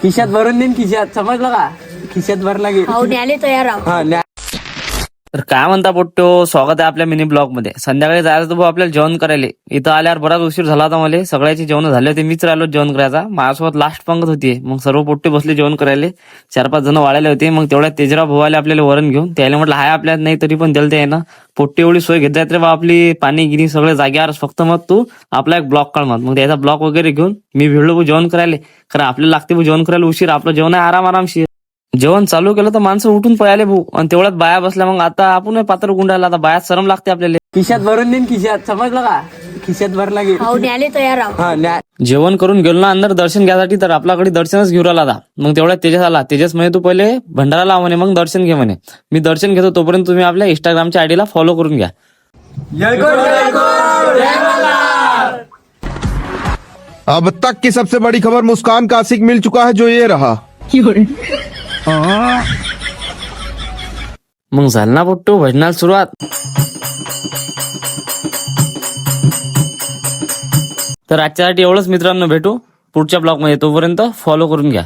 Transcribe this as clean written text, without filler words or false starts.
खिशात भरून देईन, खिशात समजलं का? खिशात भरला गे. हो न्याले तयार आहो. हा न्या. तर काय म्हणता पोट्टो, स्वागत आहे आपल्या मिनी ब्लॉग मध्ये. संध्याकाळी जायचं भाऊ आपल्याला जेवण करायला. इथं आल्यावर बराच उशीर झाला होता मला. सगळ्याची जेवण झाले होते, मीच राहिलो जेवण करायचा. माझ्यासोबत लास्ट पंगत होती. मग सर्व पोट्टे बसले जेवण करायला. 4-5 जण वाढले होते. मग तेवढ्या तेजराव भाऊ आले आपल्याला वरण घेऊन. त्याला म्हटलं हाय आपल्यात नाही तरी पण दिलं ते ना. पोट्टी एवढी सोय घेत जात रे बा आपली, पाणी गिनी सगळं जाग्यावर. फक्त मग तू आपला एक ब्लॉक काढ मग त्याचा ब्लॉक वगैरे घेऊन मी भिडलो जेवण करायला. खरं आपल्याला लागते जेवण करायला उशीर. आपलं जेवण आहे आरामशीर. जेवण चालू केलं तर माणसं उठून पळाले भाऊ. आणि तेवढ्यात बाया बसल्या. मग आता आपण पात्र गुंडायला आता बायात शरम लागते आपल्याला. खिशात भरून देईन, खिशात समजलं का? खिशात भरला गे. हो न्याले तयार आहो. हा न्या. जेवण करून गेलो ना अंदर दर्शन घ्यायसाठी, तर आपल्याकडे दर्शनच घेऊन राहिला आता. मग तेवढ्यात तेजस आला. तेजस म्हणे तू पहिले भंडारा लाव म्हणे, मग दर्शन घे म्हणे. मी दर्शन घेतो तोपर्यंत तुम्ही आपल्या इंस्टाग्रामच्या आयडीला फॉलो करून घ्या. अब तक की सबसे बड़ी खबर मुस्कान का आशिक मिल चुका है जो ये रहा. मग झालं ना पोट्टो भजनाला सुरुवात. तर आजच्यासाठी एवढंच मित्रांनो, भेटू पुढच्या ब्लॉग मध्ये. तोपर्यंत फॉलो करून घ्या.